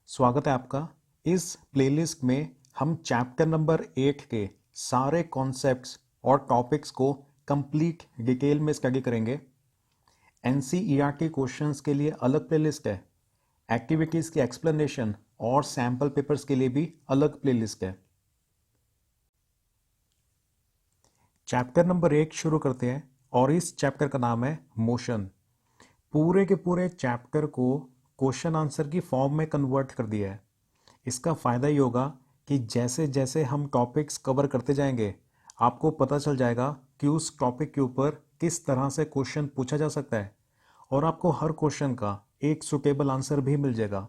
स्वागत है आपका। इस प्लेलिस्ट में हम चैप्टर नंबर 8 के सारे कॉन्सेप्ट्स और टॉपिक्स को कंप्लीट डिटेल में स्टडी करेंगे। एनसीईआरटी क्वेश्चंस के लिए अलग प्लेलिस्ट है, एक्टिविटीज़ की एक्सप्लेनेशन और सैम्पल पेपर्स के लिए भी अलग प्लेलिस्ट है। चैप्टर नंबर 8 शुरू करते हैं और इस चैप्टर का नाम है मोशन। पूरे के पूरे चैप्टर को क्वेश्चन आंसर की फॉर्म में कन्वर्ट कर दिया है। इसका फ़ायदा ये होगा कि जैसे जैसे हम टॉपिक्स कवर करते जाएंगे आपको पता चल जाएगा कि उस टॉपिक के ऊपर किस तरह से क्वेश्चन पूछा जा सकता है और आपको हर क्वेश्चन का एक सुटेबल आंसर भी मिल जाएगा।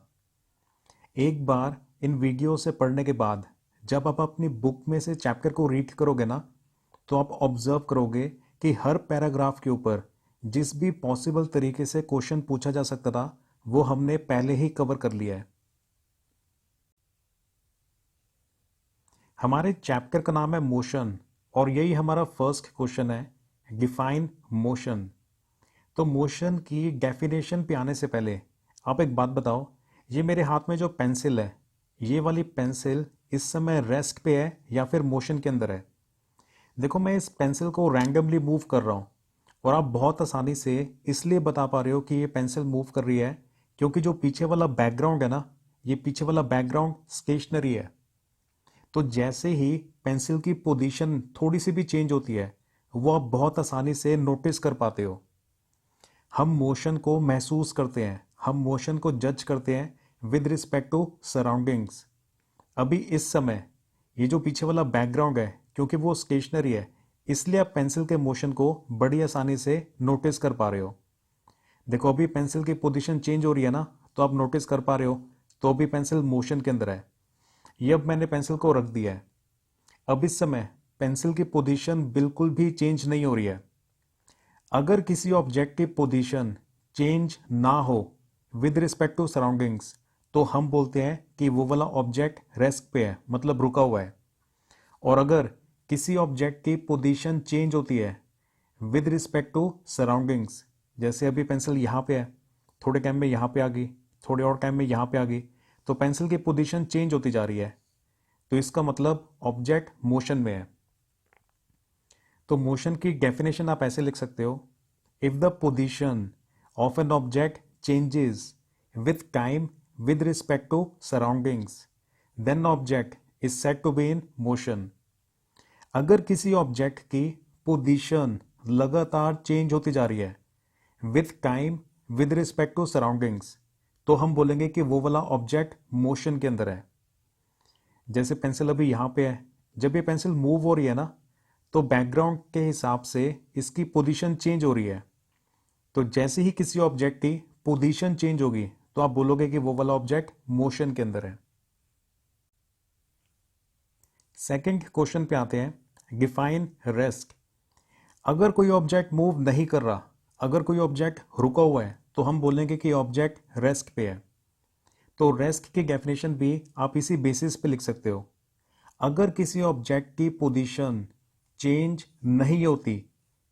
एक बार इन वीडियो से पढ़ने के बाद जब आप अपनी बुक में से चैप्टर को रीड करोगे ना, तो आप ऑब्जर्व करोगे कि हर पैराग्राफ के ऊपर जिस भी पॉसिबल तरीके से क्वेश्चन पूछा जा सकता था वो हमने पहले ही कवर कर लिया है। हमारे चैप्टर का नाम है मोशन और यही हमारा फर्स्ट क्वेश्चन है, डिफाइन मोशन। तो मोशन की डेफिनेशन पे आने से पहले आप एक बात बताओ, ये मेरे हाथ में जो पेंसिल है, ये वाली पेंसिल इस समय रेस्ट पे है या फिर मोशन के अंदर है? देखो, मैं इस पेंसिल को रैंडमली मूव कर रहा हूँ और आप बहुत आसानी से इसलिए बता पा रहे हो कि ये पेंसिल मूव कर रही है क्योंकि जो पीछे वाला बैकग्राउंड है ना, ये पीछे वाला बैकग्राउंड स्टेशनरी है। तो जैसे ही पेंसिल की पोजीशन थोड़ी सी भी चेंज होती है वो आप बहुत आसानी से नोटिस कर पाते हो। हम मोशन को महसूस करते हैं, हम मोशन को जज करते हैं विद रिस्पेक्ट टू सराउंडिंग्स। अभी इस समय ये जो पीछे वाला बैकग्राउंड है, क्योंकि वो स्टेशनरी है, इसलिए आप पेंसिल के मोशन को बड़ी आसानी से नोटिस कर पा रहे हो। देखो, अभी पेंसिल की पोजीशन चेंज हो रही है ना, तो आप नोटिस कर पा रहे हो। तो अभी पेंसिल मोशन के अंदर है। ये अब मैंने पेंसिल को रख दिया है। अब इस समय पेंसिल की पोजीशन बिल्कुल भी चेंज नहीं हो रही है। अगर किसी ऑब्जेक्ट की पोजीशन चेंज ना हो विद रिस्पेक्ट टू सराउंडिंग्स, तो हम बोलते हैं कि वो वाला ऑब्जेक्ट रेस्ट पे है, मतलब रुका हुआ है। और अगर किसी ऑब्जेक्ट की पोजीशन चेंज होती है विद रिस्पेक्ट टू सराउंडिंग्स, जैसे अभी पेंसिल यहाँ पे है, थोड़े टाइम में यहाँ पे आ गई, थोड़े और टाइम में यहाँ पे आ गई, तो पेंसिल की पोजीशन चेंज होती जा रही है, तो इसका मतलब ऑब्जेक्ट मोशन में है। तो मोशन की डेफिनेशन आप ऐसे लिख सकते हो, if the position of an object changes with time with respect to surroundings, then object is said to be in motion. अगर किसी ऑब्जेक्ट की पोजीशन लगातार चेंज होती जा रही है with time with respect to surroundings, तो हम बोलेंगे कि वो वाला ऑब्जेक्ट मोशन के अंदर है। जैसे पेंसिल अभी यहाँ पे है, जब ये पेंसिल मूव हो रही है ना, तो बैकग्राउंड के हिसाब से इसकी पोजीशन चेंज हो रही है। तो जैसे ही किसी ऑब्जेक्ट की पोजीशन चेंज होगी तो आप बोलोगे कि वो वाला ऑब्जेक्ट मोशन के अंदर है। सेकंड क्वेश्चन पे आते हैं, डिफाइन रेस्ट। अगर कोई ऑब्जेक्ट मूव नहीं कर रहा, अगर कोई ऑब्जेक्ट रुका हुआ है, तो हम बोलेंगे कि ऑब्जेक्ट रेस्ट पे है। तो रेस्ट की डेफिनेशन भी आप इसी बेसिस पे लिख सकते हो। अगर किसी ऑब्जेक्ट की पोजीशन चेंज नहीं होती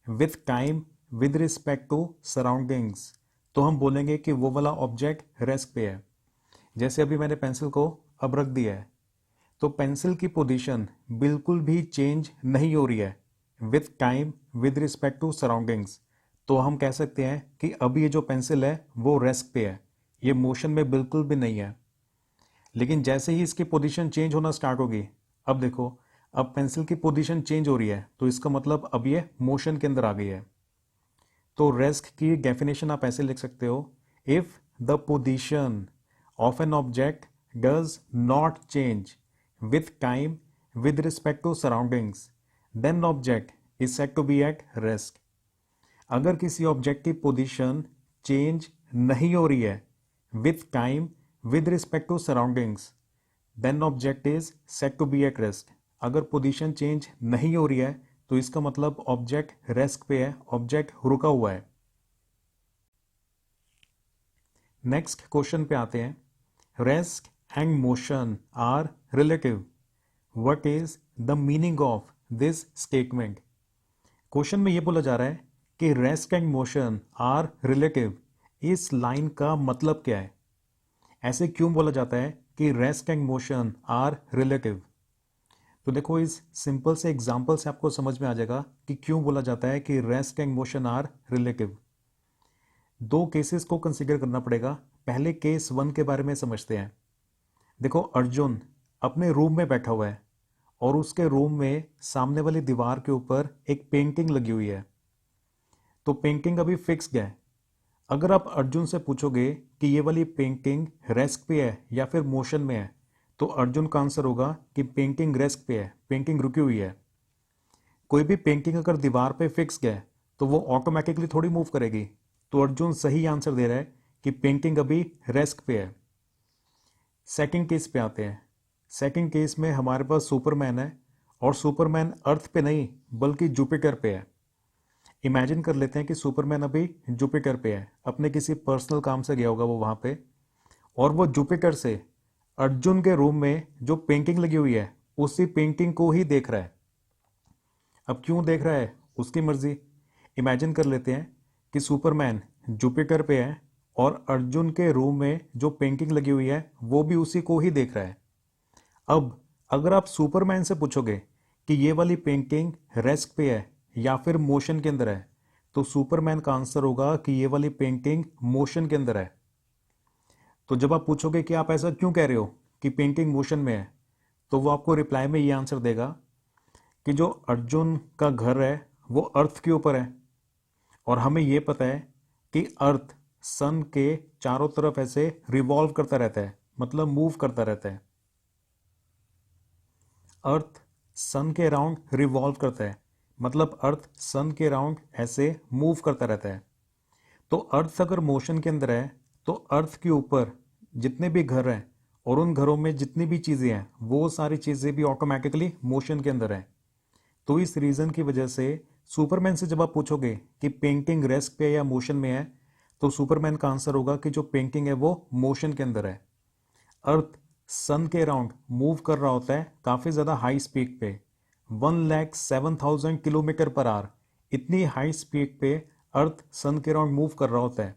with time with respect to surroundings, तो हम बोलेंगे कि वो वाला ऑब्जेक्ट रेस्ट पे है। जैसे अभी मैंने पेंसिल को अब रख दिया है, तो पेंसिल की पोजीशन बिल्कुल भी चेंज नहीं हो रही है with time with respect to surroundings, तो हम कह सकते हैं कि अभी ये जो पेंसिल है वो रेस्ट पे है, ये मोशन में बिल्कुल भी नहीं है। लेकिन जैसे ही इसकी पोजीशन चेंज होना स्टार्ट होगी, अब देखो, अब पेंसिल की पोजीशन चेंज हो रही है, तो इसका मतलब अब ये मोशन के अंदर आ गई है। तो रेस्ट की डेफिनेशन आप ऐसे लिख सकते हो, if the position of an object does not change with time with respect to surroundings, then object is said to be at rest. अगर किसी ऑब्जेक्ट की पोजीशन चेंज नहीं हो रही है with time with respect to surroundings, then object is said to be at rest. अगर position change नहीं हो रही है तो इसका मतलब ऑब्जेक्ट रेस्ट पे है, ऑब्जेक्ट रुका हुआ है। नेक्स्ट क्वेश्चन पे आते हैं, rest and motion are relative, what is the meaning of this statement. Question में ये बोला जा रहा है कि rest and motion are relative. इस लाइन का मतलब क्या है? ऐसे क्यों बोला जाता है कि rest and motion are relative? तो देखो इस सिंपल से एग्जाम्पल से आपको समझ में आ जाएगा कि क्यों बोला जाता है कि rest and motion are relative. दो केसेस को कंसीडर करना पड़ेगा। पहले केस 1 के बारे में समझते हैं। देखो अर्जुन अपने रूम में बैठा हुआ है और उसके रूम में सामने वाली दीवार के ऊपर एक पेंटिंग लगी हुई है। तो पेंटिंग अभी फिक्स्ड है। अगर आप अर्जुन से पूछोगे कि ये वाली पेंटिंग रेस्ट पे है या फिर मोशन में है, तो अर्जुन का आंसर होगा कि पेंटिंग रेस्ट पे है, पेंटिंग रुकी हुई है। कोई भी पेंटिंग अगर दीवार पे फिक्स्ड है तो वो ऑटोमेटिकली थोड़ी मूव करेगी। तो अर्जुन सही आंसर दे रहा है कि पेंटिंग अभी रेस्ट पे है। सेकंड केस पे आते हैं। सेकंड केस में हमारे पास सुपरमैन है और सुपरमैन अर्थ पे नहीं बल्कि जुपिटर पे है। इमेजिन कर लेते हैं कि सुपरमैन अभी जुपिटर पे है, अपने किसी पर्सनल काम से गया होगा वो वहाँ पे, और वो जुपिटर से अर्जुन के रूम में जो पेंटिंग लगी हुई है उसी पेंटिंग को ही देख रहा है। अब क्यों देख रहा है उसकी मर्जी। इमेजिन कर लेते हैं कि सुपरमैन जुपिटर पे है और अर्जुन के रूम में जो पेंटिंग लगी हुई है वो भी उसी को ही देख रहा है। अब अगर आप सुपरमैन से पूछोगे कि ये वाली पेंटिंग रेस्ट पे है या फिर मोशन के अंदर है, तो सुपरमैन का आंसर होगा कि ये वाली पेंटिंग मोशन के अंदर है। तो जब आप पूछोगे कि आप ऐसा क्यों कह रहे हो कि पेंटिंग मोशन में है, तो वो आपको रिप्लाई में ये आंसर देगा कि जो अर्जुन का घर है वो अर्थ के ऊपर है और हमें ये पता है कि अर्थ सन के चारों तरफ ऐसे रिवॉल्व करता रहता है, मतलब मूव करता रहता है। अर्थ सन के अराउंड रिवॉल्व करता है, मतलब अर्थ सन के अराउंड ऐसे मूव करता रहता है। तो अर्थ अगर मोशन के अंदर है तो अर्थ के ऊपर जितने भी घर हैं और उन घरों में जितनी भी चीज़ें हैं वो सारी चीज़ें भी ऑटोमेटिकली मोशन के अंदर हैं। तो इस रीज़न की वजह से सुपरमैन से जब आप पूछोगे कि पेंटिंग रेस्ट पे या मोशन में है, तो सुपरमैन का आंसर होगा कि जो पेंटिंग है वो मोशन के अंदर है। अर्थ सन के अराउंड मूव कर रहा होता है काफ़ी ज़्यादा हाई स्पीड पे, 1,07,000 किलोमीटर पर आवर। इतनी हाई स्पीड पे अर्थ सन के अराउंड मूव कर रहा होता है।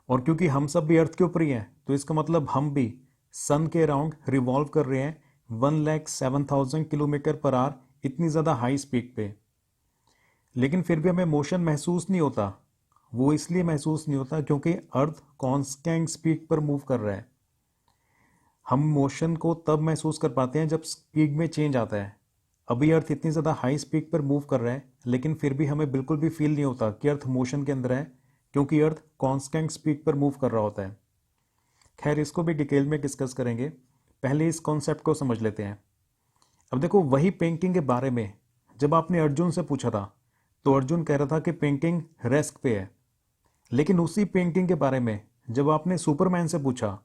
और क्योंकि हम सब भी अर्थ के ऊपर ही हैं, तो इसका मतलब हम भी सन के अराउंड रिवॉल्व कर रहे हैं 1,07,000 किलोमीटर पर आवर, इतनी ज़्यादा हाई स्पीड पे। लेकिन फिर भी हमें मोशन महसूस नहीं होता। वो इसलिए महसूस नहीं होता क्योंकि अर्थ कांस्टेंट स्पीड पर मूव कर रहा है। हम मोशन को तब महसूस कर पाते हैं जब स्पीड में चेंज आता है। अभी अर्थ इतनी ज़्यादा हाई स्पीड पर मूव कर रहा है लेकिन फिर भी हमें बिल्कुल भी फील नहीं होता कि अर्थ मोशन के अंदर है, क्योंकि अर्थ कांस्टेंट स्पीड पर मूव कर रहा होता है। खैर इसको भी डिटेल में डिस्कस करेंगे, पहले इस कॉन्सेप्ट को समझ लेते हैं। अब देखो वही पेंटिंग के बारे में जब आपने अर्जुन से पूछा था तो अर्जुन कह रहा था कि पेंटिंग रेस्ट पे है। लेकिन उसी पेंटिंग के बारे में जब आपने सुपरमैन से पूछा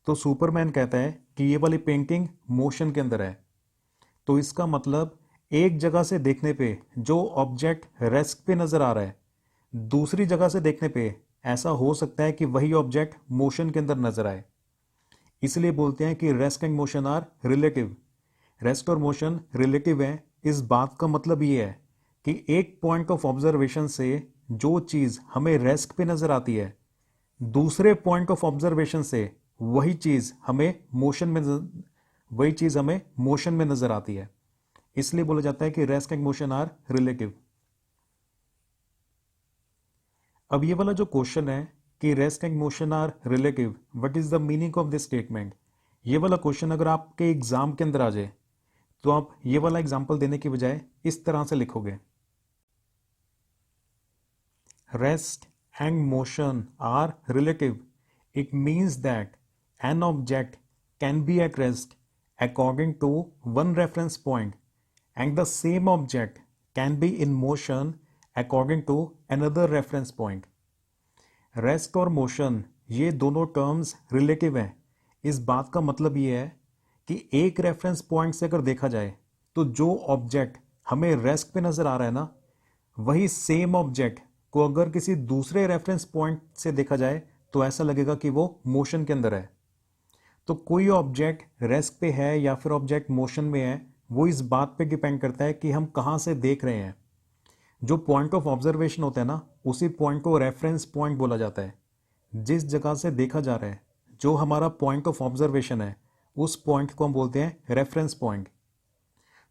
तो सुपरमैन कहता है कि ये वाली पेंटिंग मोशन के अंदर है। तो इसका मतलब एक जगह से देखने पे जो ऑब्जेक्ट रेस्ट पे नजर आ रहा है, दूसरी जगह से देखने पे ऐसा हो सकता है कि वही ऑब्जेक्ट मोशन के अंदर नजर आए। इसलिए बोलते हैं कि rest and motion are relative. Rest और मोशन रिलेटिव है। इस बात का मतलब ये है कि एक पॉइंट ऑफ ऑब्जर्वेशन से जो चीज़ हमें रेस्ट पे नजर आती है, दूसरे पॉइंट ऑफ ऑब्जर्वेशन से वही चीज़ हमें मोशन में नजर आती है। इसलिए बोला जाता है कि rest and motion are relative. अब ये वाला जो क्वेश्चन है कि rest and motion are relative, what is the meaning of this statement, ये वाला क्वेश्चन अगर आपके एग्जाम के अंदर आ जाए तो आप ये वाला एग्जाम्पल देने की बजाय इस तरह से लिखोगे, rest and motion are relative. It means that an object can be at rest according to one reference point and the same object can be in motion according to another reference point. Rest और motion ये दोनों terms relative हैं। इस बात का मतलब ये है कि एक रेफरेंस पॉइंट से अगर देखा जाए तो जो ऑब्जेक्ट हमें रेस्ट पे नजर आ रहा है ना, वही सेम ऑब्जेक्ट को अगर किसी दूसरे रेफरेंस पॉइंट से देखा जाए तो ऐसा लगेगा कि वो मोशन के अंदर है। तो कोई ऑब्जेक्ट रेस्ट पे है या फिर ऑब्जेक्ट मोशन में है, वो इस बात पे डिपेंड करता है कि हम कहाँ से देख रहे हैं। जो पॉइंट ऑफ ऑब्जर्वेशन होता है ना, उसी पॉइंट को रेफरेंस पॉइंट बोला जाता है। जिस जगह से देखा जा रहा है, जो हमारा पॉइंट ऑफ ऑब्जर्वेशन है उस पॉइंट को हम बोलते हैं रेफरेंस पॉइंट।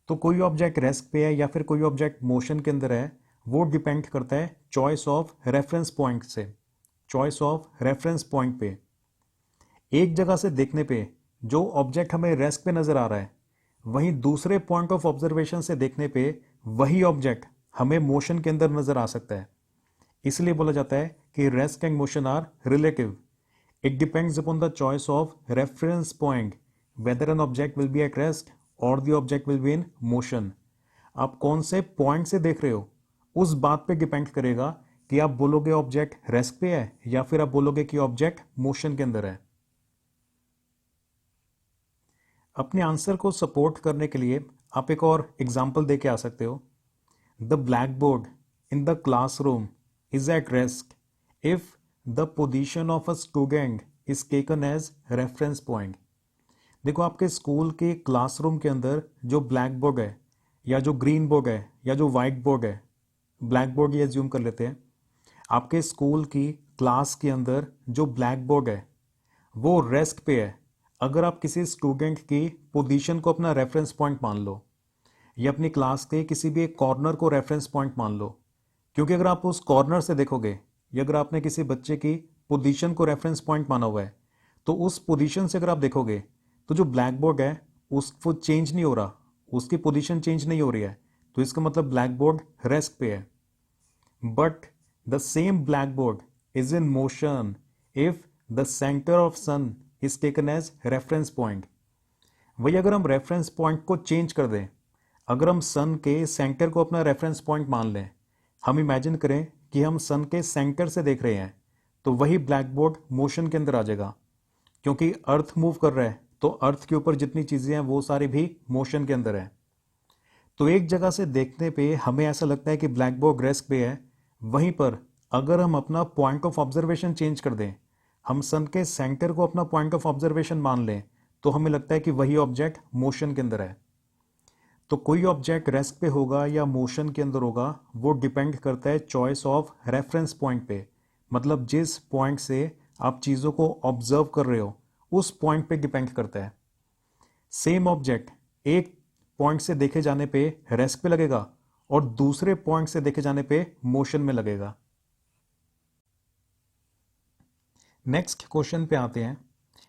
तो कोई ऑब्जेक्ट रेस्ट पे है या फिर कोई ऑब्जेक्ट मोशन के अंदर है, वो डिपेंड करता है चॉइस ऑफ रेफरेंस पॉइंट से, चॉइस ऑफ रेफरेंस पॉइंट पे। एक जगह से देखने पे जो ऑब्जेक्ट हमें रेस्ट पे नजर आ रहा है, वहीं दूसरे पॉइंट ऑफ ऑब्जर्वेशन से देखने पे वही ऑब्जेक्ट हमें मोशन के अंदर नजर आ सकता है। इसलिए बोला जाता है कि rest and motion are relative. It depends upon the choice of reference point whether an object will be at rest और the object will be in motion. आप कौन से पॉइंट से देख रहे हो उस बात पे डिपेंड करेगा कि आप बोलोगे ऑब्जेक्ट रेस्ट पे है या फिर आप बोलोगे कि ऑब्जेक्ट मोशन के अंदर है। अपने आंसर को सपोर्ट करने के लिए आप एक और एग्जाम्पल दे के आ सकते हो। The blackboard in the classroom is at rest if the position of a student is taken as reference point. देखो, आपके स्कूल के क्लासरूम के अंदर जो ब्लैक बोर्ड है या जो ग्रीन बोर्ड है या जो वाइट बोर्ड है, ब्लैक बोर्ड ये एज्यूम कर लेते हैं, आपके स्कूल की क्लास के अंदर जो ब्लैक बोर्ड है वो रेस्ट पे है। अगर आप किसी स्टूडेंट की पोजीशन को अपना रेफरेंस पॉइंट मान लो या अपनी क्लास के किसी भी एक कॉर्नर को रेफरेंस पॉइंट मान लो, क्योंकि अगर आप उस कॉर्नर से देखोगे या अगर आपने किसी बच्चे की पोजीशन को रेफरेंस पॉइंट माना हुआ है तो उस पोजीशन से अगर आप देखोगे तो जो ब्लैक बोर्ड है उसको चेंज नहीं हो रहा, उसकी पोजीशन चेंज नहीं हो रही है, तो इसका मतलब ब्लैक बोर्ड रेस्ट पे है। But the same blackboard is in motion if the centre of sun is taken as reference point. वही अगर हम रेफरेंस पॉइंट को चेंज कर दें, अगर हम सन के सेंटर को अपना रेफरेंस पॉइंट मान लें, हम इमेजिन करें कि हम सन के सेंटर से देख रहे हैं, तो वही ब्लैक बोर्ड मोशन के अंदर आ जाएगा। क्योंकि अर्थ मूव कर रहा है तो अर्थ के ऊपर जितनी चीजें हैं वो सारी भी मोशन के अंदर है। तो एक जगह से देखने पे हमें ऐसा लगता है कि ब्लैक बोर्ड रेस्ट पे है, वहीं पर अगर हम अपना पॉइंट ऑफ ऑब्जर्वेशन चेंज कर दें, हम सन के सेंटर को अपना पॉइंट ऑफ ऑब्जर्वेशन मान लें, तो हमें लगता है कि वही ऑब्जेक्ट मोशन के अंदर है। तो कोई ऑब्जेक्ट रेस्ट पे होगा या मोशन के अंदर होगा, वो डिपेंड करता है चॉइस ऑफ रेफरेंस पॉइंट पे। मतलब जिस पॉइंट से आप चीज़ों को ऑब्जर्व कर रहे हो उस पॉइंट पे डिपेंड करता है। सेम ऑब्जेक्ट एक पॉइंट से देखे जाने पे रेस्ट पे लगेगा और दूसरे पॉइंट से देखे जाने पे मोशन में लगेगा। नेक्स्ट क्वेश्चन पे आते हैं।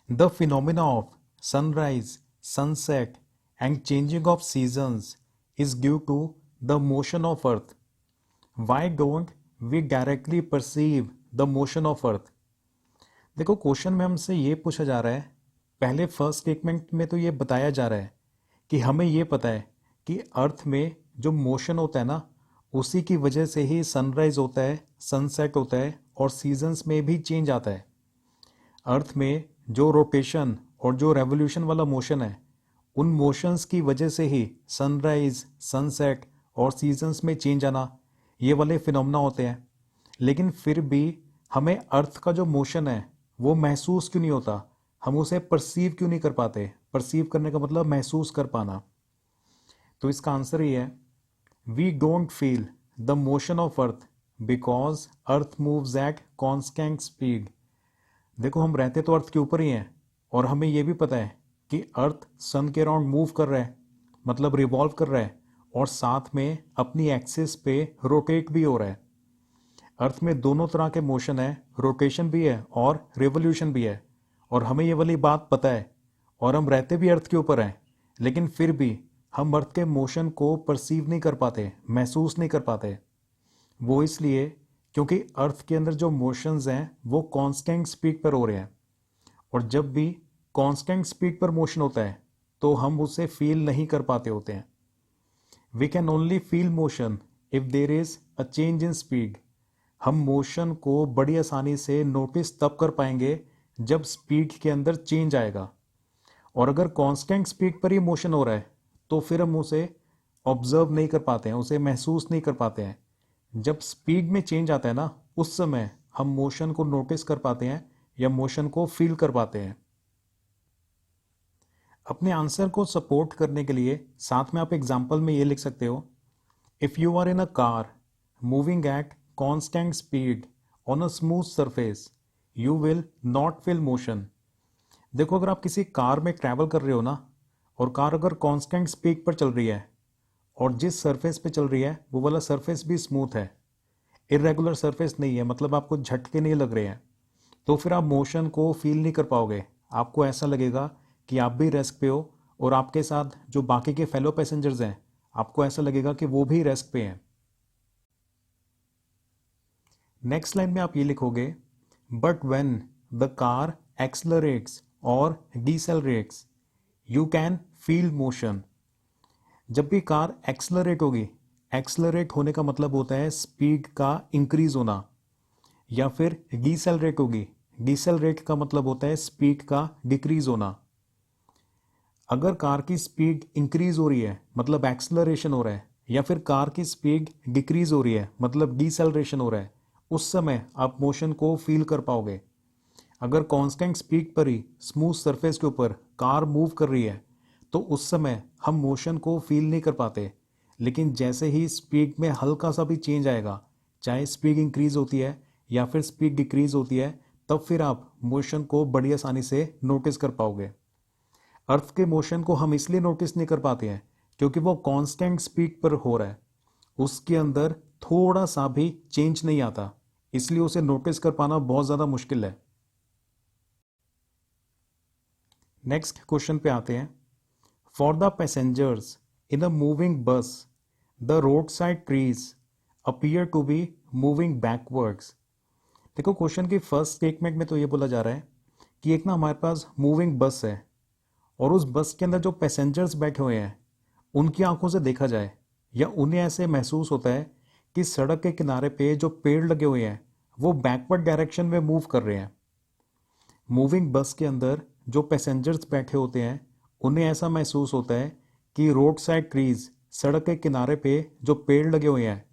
The phenomena of sunrise, sunset and changing of seasons is due to the motion of earth. Why don't we directly perceive the motion of earth. देखो, क्वेश्चन में हमसे ये पूछा जा रहा है, पहले फर्स्ट स्टेटमेंट में तो ये बताया जा रहा है कि हमें ये पता है कि अर्थ में जो मोशन होता है ना, उसी की वजह से ही सनराइज होता है, सनसेट होता है और सीजन्स में भी चेंज आता है। अर्थ में जो रोटेशन और जो रेवोल्यूशन वाला मोशन है, उन मोशंस की वजह से ही सनराइज, सनसेट और सीजन्स में चेंज आना, ये वाले फिनोमेना होते हैं। लेकिन फिर भी हमें अर्थ का जो मोशन है वो महसूस क्यों नहीं होता, हम उसे परसीव क्यों नहीं कर पाते। परसीव करने का मतलब महसूस कर पाना। तो इसका आंसर ये है, we don't feel the motion of earth because earth moves at constant speed. देखो, हम रहते तो अर्थ के ऊपर ही हैं और हमें यह भी पता है कि अर्थ सन के अराउंड मूव कर रहा है, मतलब रिवॉल्व कर रहा है और साथ में अपनी एक्सिस पे रोटेट भी हो रहा है। अर्थ में दोनों तरह के मोशन है, रोटेशन भी है और रिवोल्यूशन भी है, और हमें ये वाली बात पता है और हम रहते भी अर्थ के ऊपर हैं, लेकिन फिर भी हम अर्थ के मोशन को परसीव नहीं कर पाते, महसूस नहीं कर पाते। वो इसलिए क्योंकि अर्थ के अंदर जो मोशंस हैं वो कांस्टेंट स्पीड पर हो रहे हैं, और जब भी कांस्टेंट स्पीड पर मोशन होता है तो हम उसे फील नहीं कर पाते होते हैं। We can only feel motion if there is a change in speed. हम मोशन को बड़ी आसानी से नोटिस तब कर पाएंगे जब स्पीड के अंदर चेंज आएगा, और अगर कांस्टेंट स्पीड पर ही मोशन हो रहा है तो फिर हम उसे ऑब्जर्व नहीं कर पाते हैं, उसे महसूस नहीं कर पाते हैं। जब स्पीड में चेंज आता है ना, उस समय हम मोशन को नोटिस कर पाते हैं या मोशन को फील कर पाते हैं। अपने आंसर को सपोर्ट करने के लिए साथ में आप एग्जाम्पल में ये लिख सकते हो, if you are in a car moving at constant speed on a smooth surface you will not feel motion. देखो, अगर आप किसी कार में ट्रैवल कर रहे हो ना, और कार अगर कांस्टेंट स्पीड पर चल रही है और जिस सरफेस पे चल रही है वो वाला सरफेस भी स्मूथ है, इरेगुलर सरफेस नहीं है, मतलब आपको झटके नहीं लग रहे हैं, तो फिर आप मोशन को फील नहीं कर पाओगे। आपको ऐसा लगेगा कि आप भी रिस्क पे हो और आपके साथ जो बाकी के फेलो पैसेंजर्स हैं, आपको ऐसा लगेगा कि वो भी रिस्क पे हैं। नेक्स्ट लाइन में आप ये लिखोगे, but when the car accelerates और डिसेलरेट्स यू कैन फील मोशन। जब भी कार एक्सलरेट होगी, एक्सलरेट होने का मतलब होता है स्पीड का इंक्रीज होना, या फिर डिसेलरेट होगी, डिसेलरेट का मतलब होता है स्पीड का डिक्रीज होना। अगर कार की स्पीड इंक्रीज हो रही है मतलब एक्सलरेशन हो रहा है, या फिर कार की स्पीड डिक्रीज हो रही है मतलब डिसेलरेशन हो रहा है, उस समय आप मोशन को फील कर पाओगे। अगर कांस्टेंट स्पीड पर ही स्मूथ सरफेस के ऊपर कार मूव कर रही है तो उस समय हम मोशन को फील नहीं कर पाते, लेकिन जैसे ही स्पीड में हल्का सा भी चेंज आएगा, चाहे स्पीड इंक्रीज होती है या फिर स्पीड डिक्रीज होती है, तब फिर आप मोशन को बड़ी आसानी से नोटिस कर पाओगे। अर्थ के मोशन को हम इसलिए नोटिस नहीं कर पाते हैं क्योंकि वो कांस्टेंट स्पीड पर हो रहा है, उसके अंदर थोड़ा सा भी चेंज नहीं आता, इसलिए उसे नोटिस कर पाना बहुत ज़्यादा मुश्किल है। नेक्स्ट क्वेश्चन पे आते हैं। For the passengers in a moving bus the road side trees appear to be moving backwards. देखो, क्वेश्चन की फर्स्ट स्टेटमेंट में तो ये बोला जा रहा है कि एक ना हमारे पास मूविंग बस है और उस बस के अंदर जो पैसेंजर्स बैठे हुए हैं उनकी आंखों से देखा जाए या उन्हें ऐसे महसूस होता है कि सड़क के किनारे पे जो पेड़ लगे हुए हैं वो बैकवर्ड डायरेक्शन में मूव कर रहे हैं। मूविंग बस के अंदर जो पैसेंजर्स बैठे होते हैं उन्हें ऐसा महसूस होता है कि रोड साइड ट्रीज, सड़क के किनारे पे जो पेड़ लगे हुए हैं,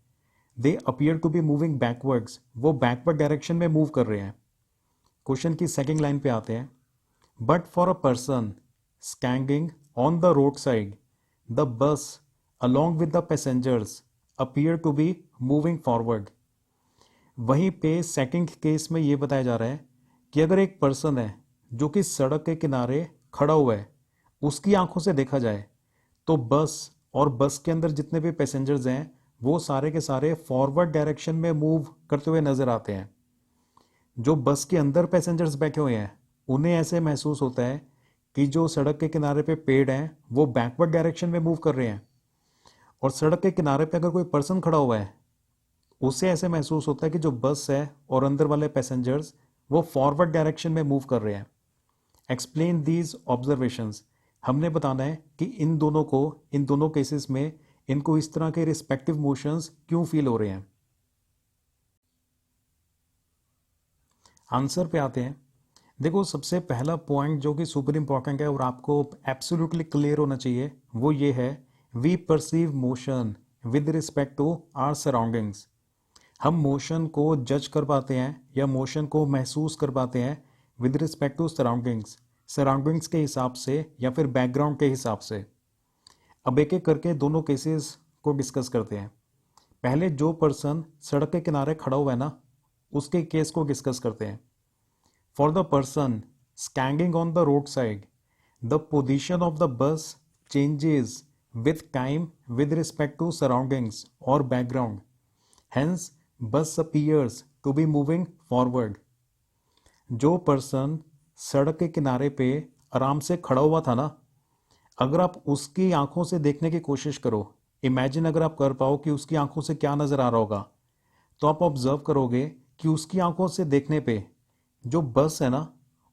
they appear to be moving backwards, वो बैकवर्ड डायरेक्शन में मूव कर रहे हैं। क्वेश्चन की सेकंड लाइन पे आते हैं। But for a person standing on the road side the bus along with the passengers appear to be moving forward. वहीं पे सेकंड केस में ये बताया जा रहा है कि अगर एक पर्सन है जो कि सड़क के किनारे खड़ा हुआ है, उसकी आंखों से देखा जाए तो बस और बस के अंदर जितने भी पैसेंजर्स हैं वो सारे के सारे फॉरवर्ड डायरेक्शन में मूव करते हुए नजर आते हैं। जो बस के अंदर पैसेंजर्स बैठे हुए हैं उन्हें ऐसे महसूस होता है कि जो सड़क के किनारे पे पेड़ हैं वो बैकवर्ड डायरेक्शन में मूव कर रहे हैं, और सड़क के किनारे पे अगर कोई पर्सन खड़ा हुआ है उसे ऐसे महसूस होता है कि जो बस है और अंदर वाले पैसेंजर्स वो फॉरवर्ड डायरेक्शन में मूव कर रहे हैं। Explain these observations. हमने बताना है कि इन दोनों केसेस में इनको इस तरह के रिस्पेक्टिव मोशंस क्यों फील हो रहे हैं। आंसर पे आते हैं। देखो, सबसे पहला पॉइंट जो कि सुपर इंपॉर्टेंट है और आपको एब्सोल्युटली क्लियर होना चाहिए वो ये है, we perceive motion with respect to our surroundings. हम मोशन को जज कर पाते हैं या मोशन को महसूस कर पाते हैं with respect to surroundings, surroundings के हिसाब से या फिर बैकग्राउंड के हिसाब से। अब एक एक करके दोनों केसेस को डिस्कस करते हैं। पहले जो पर्सन सड़क के किनारे खड़ा हुआ है ना, उसके केस को डिस्कस करते हैं। For the person standing on the road side the position of the bus changes with time with respect to surroundings और background, hence bus appears to be moving forward. जो पर्सन सड़क के किनारे पे आराम से खड़ा हुआ था ना, अगर आप उसकी आंखों से देखने की कोशिश करो, इमेजिन अगर आप कर पाओ कि उसकी आंखों से क्या नजर आ रहा होगा, तो आप ऑब्जर्व करोगे कि उसकी आंखों से देखने पे जो बस है ना,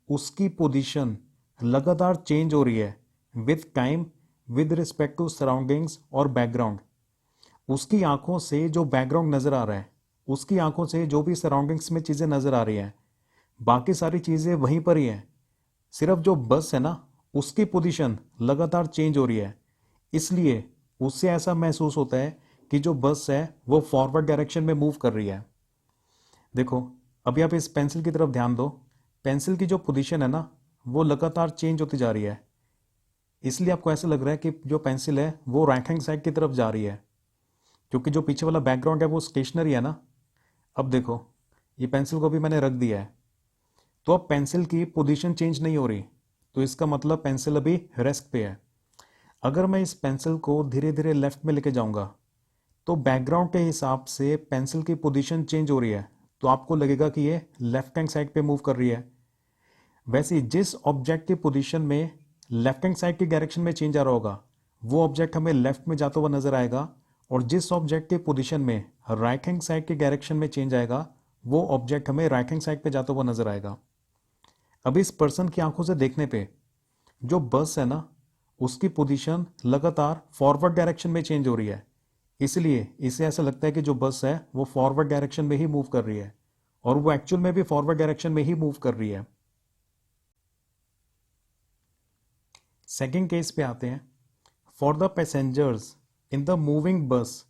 उसकी पोजीशन लगातार चेंज हो रही है with time with respect to surroundings और बैकग्राउंड। उसकी आंखों से जो बैकग्राउंड नजर आ रहा है, उसकी आंखों से जो भी सराउंडिंग्स में चीजें नजर आ रही हैं, बाकी सारी चीजें वहीं पर ही हैं, सिर्फ जो बस है ना उसकी पोजीशन लगातार चेंज हो रही है, इसलिए उससे ऐसा महसूस होता है कि जो बस है वो फॉरवर्ड डायरेक्शन में मूव कर रही है। देखो, अभी आप इस पेंसिल की तरफ ध्यान दो। पेंसिल की जो पोजीशन है ना वो लगातार चेंज होती जा रही है, इसलिए आपको ऐसा लग रहा है कि जो पेंसिल है वो राइट हैंड साइड की तरफ जा रही है, क्योंकि जो पीछे वाला बैकग्राउंड है वो स्टेशनरी है ना। अब देखो, ये पेंसिल को भी मैंने रख दिया है, तो अब पेंसिल की पोजीशन चेंज नहीं हो रही, तो इसका मतलब पेंसिल अभी रेस्ट पे है। अगर मैं इस पेंसिल को धीरे धीरे लेफ्ट में लेके जाऊंगा तो बैकग्राउंड के हिसाब से पेंसिल की पोजीशन चेंज हो रही है, तो आपको लगेगा कि ये लेफ्ट हैंड साइड पे मूव कर रही है। वैसे ही जिस ऑब्जेक्ट की पोजीशन में लेफ्ट हैंड साइड की डायरेक्शन में चेंज आ रहा होगा वो ऑब्जेक्ट हमें लेफ्ट में जाता हुआ नजर आएगा, और जिस ऑब्जेक्ट की पोजीशन में राइट हैंड साइड की डायरेक्शन में चेंज आएगा वो ऑब्जेक्ट हमें राइट हैंड साइड पे जाता हुआ नजर आएगा। अब इस पर्सन की आंखों से देखने पे जो बस है ना उसकी पोजीशन लगातार फॉरवर्ड डायरेक्शन में चेंज हो रही है, इसलिए इसे ऐसा लगता है कि जो बस है वो फॉरवर्ड डायरेक्शन में ही मूव कर रही है, और वो एक्चुअल में भी फॉरवर्ड डायरेक्शन में ही मूव कर रही है। सेकंड केस पे आते हैं। For the passengers in the moving bus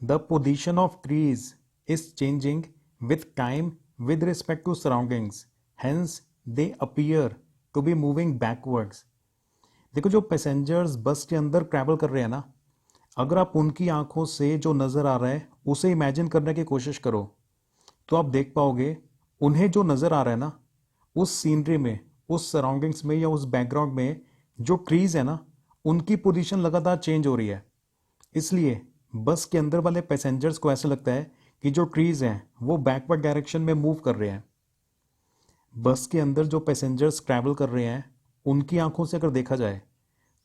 the position of trees is changing with time with respect to surroundings, hence they appear to be moving backwards। देखो जो passengers बस के अंदर ट्रैवल कर रहे हैं ना, अगर आप उनकी आंखों से जो नज़र आ रहा है उसे इमेजिन करने की कोशिश करो तो आप देख पाओगे उन्हें जो नज़र आ रहा है ना उस सीनरी में, उस सराउंडिंग्स में या उस बैकग्राउंड में जो ट्रीज है ना उनकी पोजीशन लगातार चेंज हो रही है। इसलिए बस के अंदर वाले पैसेंजर्स को ऐसा लगता है कि जो ट्रीज हैं वो बैकवर्ड डायरेक्शन में मूव कर रहे हैं। बस के अंदर जो पैसेंजर्स ट्रैवल कर रहे हैं उनकी आंखों से अगर देखा जाए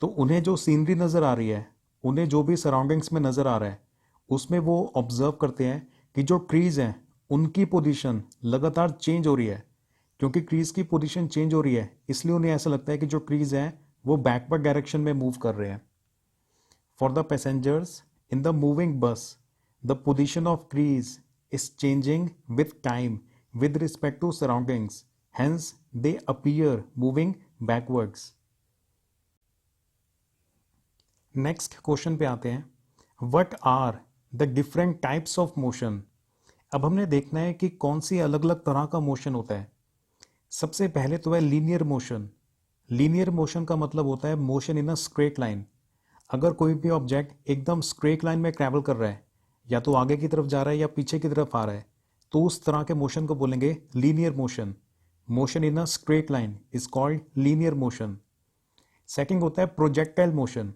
तो उन्हें जो सीनरी नज़र आ रही है, उन्हें जो भी सराउंडिंग्स में नज़र आ रहा है उसमें वो ऑब्जर्व करते हैं कि जो ट्रीज हैं उनकी पोजीशन लगातार चेंज हो रही है। क्योंकि ट्रीज की पोजीशन चेंज हो रही है इसलिए उन्हें ऐसा लगता है कि जो ट्रीज हैं वो बैकवर्ड डायरेक्शन में मूव कर रहे हैं। For the passengers in the moving बस the position of trees is changing with time with respect to surroundings, hence they appear moving backwards। Next question पे आते हैं। What are the different types of motion? अब हमने देखना है कि कौन सी अलग अलग तरह का मोशन होता है। सबसे पहले तो है लीनियर मोशन। लीनियर मोशन का मतलब होता है motion in a straight line. अगर कोई भी ऑब्जेक्ट एकदम स्ट्रेट लाइन में ट्रैवल कर रहा है, या तो आगे की तरफ जा रहा है या पीछे की तरफ आ रहा है, तो उस तरह के मोशन को बोलेंगे linear motion. Motion in a straight line is called linear motion. Second होता है प्रोजेक्टाइल मोशन।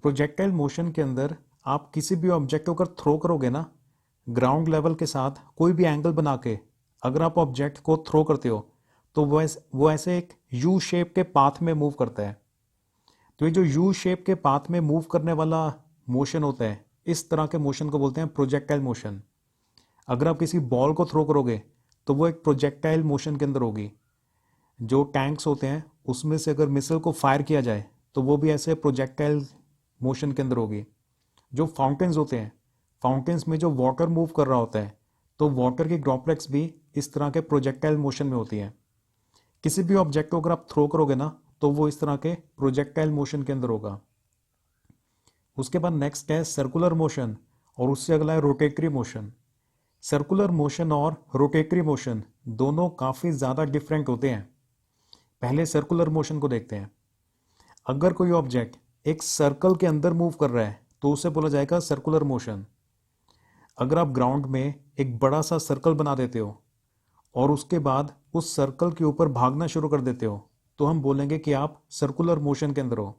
प्रोजेक्टाइल मोशन के अंदर आप किसी भी ऑब्जेक्ट को अगर थ्रो करोगे ना ग्राउंड लेवल के साथ कोई भी एंगल बना के, अगर आप ऑब्जेक्ट को थ्रो करते हो तो वो ऐसे एक यू शेप के पाथ में मूव करता है। तो ये जो यू शेप के पाथ में मूव करने वाला मोशन होता है, इस तरह के मोशन को बोलते हैं प्रोजेक्टाइल मोशन। अगर आप किसी बॉल को थ्रो करोगे तो वो एक प्रोजेक्टाइल मोशन के अंदर होगी। जो टैंक्स होते हैं उसमें से अगर मिसाइल को फायर किया जाए तो वो भी ऐसे प्रोजेक्टाइल मोशन के अंदर होगी। जो फाउंटेन्स होते हैं, फाउंटेन्स में जो वाटर मूव कर रहा होता है तो वाटर की ड्रॉपलेट्स भी इस तरह के प्रोजेक्टाइल मोशन में होती हैं। किसी भी ऑब्जेक्ट को अगर आप थ्रो करोगे ना तो वो इस तरह के प्रोजेक्टाइल मोशन के अंदर होगा। उसके बाद नेक्स्ट है सर्कुलर मोशन, और उससे अगला है रोटेटरी मोशन। सर्कुलर मोशन और रोटेटरी मोशन दोनों काफ़ी ज़्यादा डिफरेंट होते हैं। पहले सर्कुलर मोशन को देखते हैं। अगर कोई ऑब्जेक्ट एक सर्कल के अंदर मूव कर रहा है तो उसे बोला जाएगा सर्कुलर मोशन। अगर आप ग्राउंड में एक बड़ा सा सर्कल बना देते हो और उसके बाद उस सर्कल के ऊपर भागना शुरू कर देते हो तो हम बोलेंगे कि आप सर्कुलर मोशन के अंदर हो।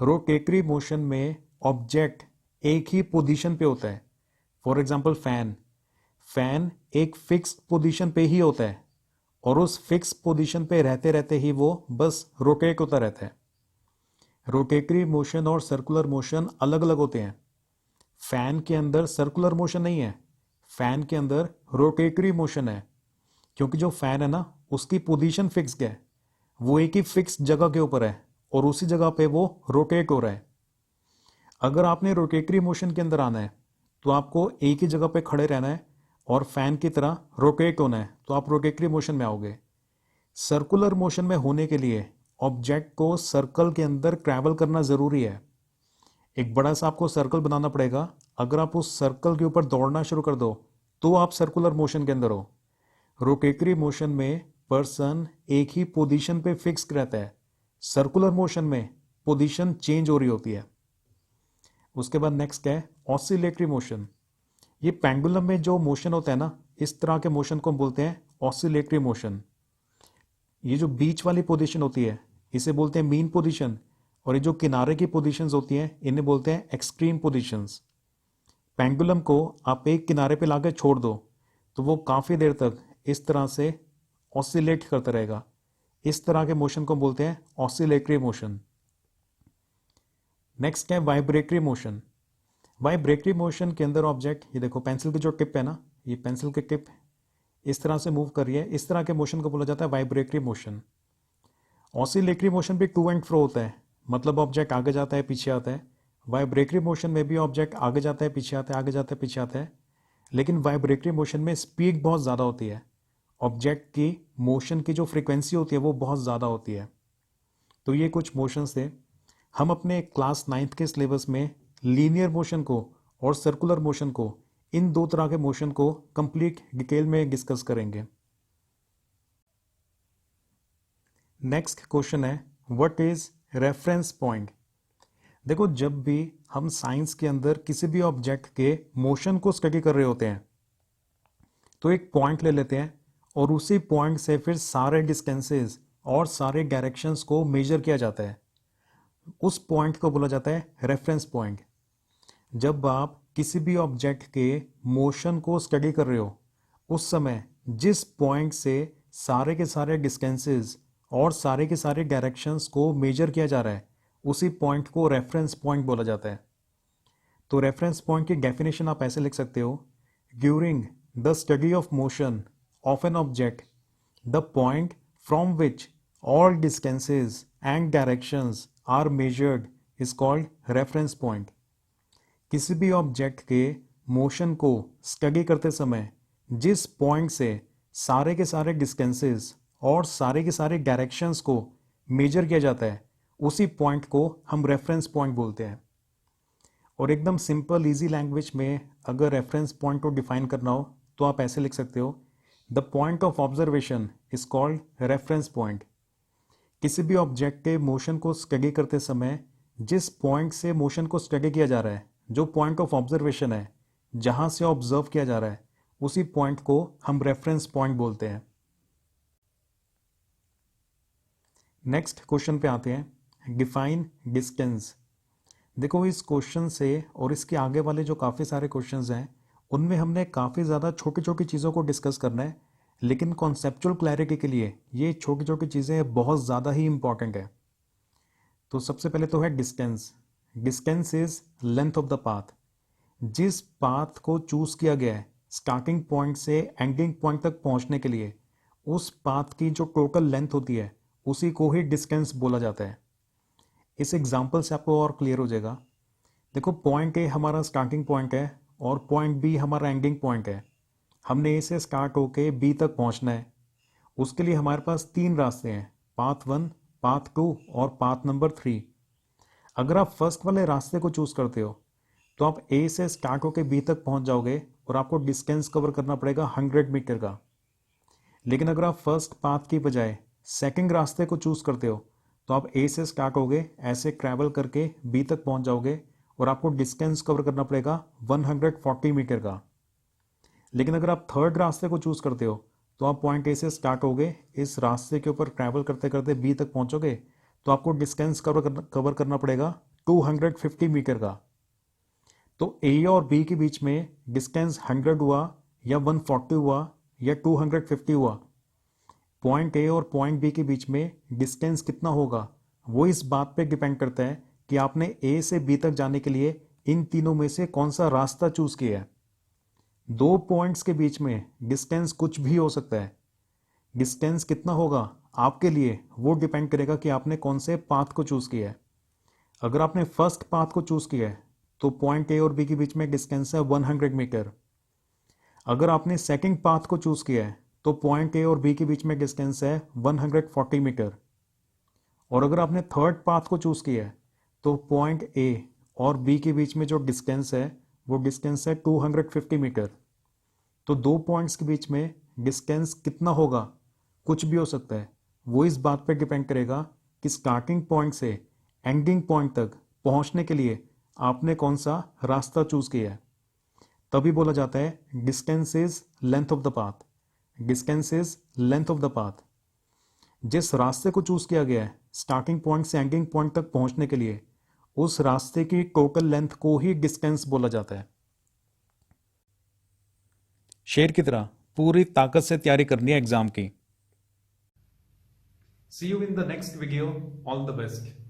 रोटेटरी मोशन में ऑब्जेक्ट एक ही पोजीशन पे होता है। फॉर एग्जांपल फैन एक फिक्स पोजीशन पे ही होता है और उस फिक्स पोजीशन पे रहते रहते ही वो बस रोटेट होता रहता है। रोटेटरी मोशन और सर्कुलर मोशन अलग अलग होते हैं। फैन के अंदर सर्कुलर मोशन नहीं है, फैन के अंदर रोटेटरी मोशन है। क्योंकि जो फैन है ना उसकी पोजीशन फिक्स है, वो एक ही फिक्स जगह के ऊपर है और उसी जगह पे वो रोटेट हो रहा है। अगर आपने रोटेटरी मोशन के अंदर आना है तो आपको एक ही जगह पे खड़े रहना है और फैन की तरह रोटेट होना है, तो आप रोटेटरी मोशन में आओगे। सर्कुलर मोशन में होने के लिए ऑब्जेक्ट को सर्कल के अंदर ट्रैवल करना ज़रूरी है। एक बड़ा सा आपको सर्कल बनाना पड़ेगा। अगर आप उस सर्कल के ऊपर दौड़ना शुरू कर दो तो आप सर्कुलर मोशन के अंदर हो। रोटेटरी मोशन में पर्सन एक ही पोजीशन पे फिक्स रहता है, सर्कुलर मोशन में पोजीशन चेंज हो रही होती है। उसके बाद नेक्स्ट है ऑसिलेटरी मोशन। ये पेंडुलम में जो मोशन होता है ना, इस तरह के मोशन को हम बोलते हैं ऑसिलेटरी मोशन। ये जो बीच वाली पोजीशन होती है इसे बोलते हैं मीन पोजीशन, और ये जो किनारे की पोजीशंस होती हैं इन्हें बोलते हैं एक्सट्रीम पोजीशंस। पेंडुलम को आप एक किनारे पे लाकर छोड़ दो तो वो काफ़ी देर तक इस तरह से ऑसिलेट करता रहेगा। इस तरह के मोशन को बोलते हैं ऑसिलेटरी मोशन। नेक्स्ट है वाइब्रेटरी मोशन। वाइब्रेटरी मोशन के अंदर ऑब्जेक्ट, ये देखो पेंसिल की जो टिप है ना, ये पेंसिल की टिप इस तरह से मूव कर रही है, इस तरह के मोशन को बोला जाता है वाइब्रेटरी मोशन। ऑसिलेटरी मोशन भी टू एंड फ्रो होता है, मतलब ऑब्जेक्ट आगे जाता है पीछे आता है। वाइब्रेटरी मोशन में भी ऑब्जेक्ट आगे जाता है पीछे आता है, आगे जाता है पीछे आता है, लेकिन वाइब्रेटरी मोशन में स्पीड बहुत ज़्यादा होती है। ऑब्जेक्ट की मोशन की जो फ्रीक्वेंसी होती है वो बहुत ज़्यादा होती है। तो ये कुछ मोशंस थे। हम अपने क्लास 9th के सिलेबस में लीनियर मोशन को और सर्कुलर मोशन को, इन दो तरह के मोशन को कंप्लीट डिटेल में डिस्कस करेंगे। नेक्स्ट क्वेश्चन है व्हाट इज रेफरेंस पॉइंट। देखो, जब भी हम साइंस के अंदर किसी भी ऑब्जेक्ट के मोशन को स्टडी कर रहे होते हैं तो एक पॉइंट ले लेते हैं और उसी पॉइंट से फिर सारे डिस्टेंसेस और सारे डायरेक्शंस को मेजर किया जाता है। उस पॉइंट को बोला जाता है रेफरेंस पॉइंट। जब आप किसी भी ऑब्जेक्ट के मोशन को स्टडी कर रहे हो उस समय जिस पॉइंट से सारे के सारे डिस्टेंसेस और सारे के सारे डायरेक्शंस को मेजर किया जा रहा है उसी पॉइंट को रेफरेंस पॉइंट बोला जाता है। तो रेफरेंस पॉइंट की डेफिनेशन आप ऐसे लिख सकते हो, during the study of motion of an object the point from which all distances and directions are measured is called reference point. किसी भी ऑब्जेक्ट के मोशन को स्टडी करते समय जिस पॉइंट से सारे के सारे डिस्टेंसेस और सारे के सारे डायरेक्शंस को मेजर किया जाता है उसी पॉइंट को हम रेफरेंस पॉइंट बोलते हैं। और एकदम सिंपल इजी लैंग्वेज में अगर रेफरेंस पॉइंट को डिफाइन करना हो तो आप ऐसे लिख सकते हो, the point of observation is called reference point. किसी भी ऑब्जेक्ट के मोशन को स्टडी करते समय जिस पॉइंट से मोशन को स्टडी किया जा रहा है, जो पॉइंट ऑफ ऑब्जर्वेशन है, जहां से ऑब्जर्व किया जा रहा है, उसी पॉइंट को हम रेफरेंस पॉइंट बोलते हैं। नेक्स्ट क्वेश्चन पे आते हैं, डिफाइन डिस्टेंस। देखो, इस क्वेश्चन से और इसके आगे वाले जो काफ़ी सारे क्वेश्चंस हैं उनमें हमने काफ़ी ज़्यादा छोटी छोटी चीज़ों को डिस्कस करना है, लेकिन कॉन्सेप्चुअल क्लैरिटी के लिए ये छोटी छोटी चीज़ें बहुत ज़्यादा ही इंपॉर्टेंट है। तो सबसे पहले तो है distance. Distance is length of the path. जिस पाथ को चूज किया गया है स्टार्टिंग पॉइंट से एंडिंग पॉइंट तक पहुंचने के लिए, उस पाथ की जो टोटल लेंथ होती है उसी को ही डिस्टेंस बोला जाता है। इस एग्जाम्पल से आपको और क्लियर हो जाएगा। देखो, पॉइंट ए हमारा स्टार्टिंग पॉइंट है और पॉइंट बी हमारा एंडिंग पॉइंट है। हमने ए से स्टार्ट होके बी तक पहुंचना है। उसके लिए हमारे पास तीन रास्ते हैं, पाथ 1, पाथ 2 और पाथ नंबर 3। अगर आप फर्स्ट वाले रास्ते को चूज करते हो तो आप ए से स्टार्ट होके बी तक पहुंच जाओगे और आपको डिस्टेंस कवर करना पड़ेगा 100 मीटर का। लेकिन अगर आप फर्स्ट पाथ की बजाय सेकंड रास्ते को चूज करते हो तो आप ए से स्टार्ट होगे, ऐसे ट्रैवल करके बी तक पहुंच जाओगे और आपको डिस्टेंस कवर करना पड़ेगा 140 मीटर का। लेकिन अगर आप थर्ड रास्ते को चूज करते हो तो आप पॉइंट ए से स्टार्ट होगे, इस रास्ते के ऊपर ट्रैवल करते करते बी तक पहुंचोगे तो आपको डिस्टेंस कवर करना पड़ेगा 250 मीटर का। तो ए और बी के बीच में डिस्टेंस 100 हुआ या 140 हुआ या 250 हुआ, पॉइंट ए और पॉइंट बी के बीच में डिस्टेंस कितना होगा वो इस बात पे डिपेंड करता है कि आपने ए से बी तक जाने के लिए इन तीनों में से कौन सा रास्ता चूज किया है। दो पॉइंट्स के बीच में डिस्टेंस कुछ भी हो सकता है। डिस्टेंस कितना होगा आपके लिए वो डिपेंड करेगा कि आपने कौन से पाथ को चूज किया है। अगर आपने फर्स्ट पाथ को चूज किया है तो पॉइंट ए और बी के बीच में डिस्टेंस है 100 मीटर। अगर आपने सेकंड पाथ को चूज किया है तो पॉइंट ए और बी के बीच में डिस्टेंस है 140 मीटर। और अगर आपने थर्ड पाथ को चूज किया है तो पॉइंट ए और बी के बीच में जो डिस्टेंस है वो डिस्टेंस है 250 मीटर। तो दो पॉइंट्स के बीच में डिस्टेंस कितना होगा कुछ भी हो सकता है। वो इस बात पर डिपेंड करेगा कि स्टार्टिंग पॉइंट से एंडिंग पॉइंट तक पहुंचने के लिए आपने कौन सा रास्ता चूज किया है। तभी बोला जाता है distance is length of the path. Distance is length of the path. जिस रास्ते को चूज किया गया है स्टार्टिंग पॉइंट से एंडिंग पॉइंट तक पहुंचने के लिए, उस रास्ते की टोटल लेंथ को ही डिस्टेंस बोला जाता है। शेर की तरह पूरी ताकत से तैयारी करनी है एग्जाम की। See you in the next video. All the best.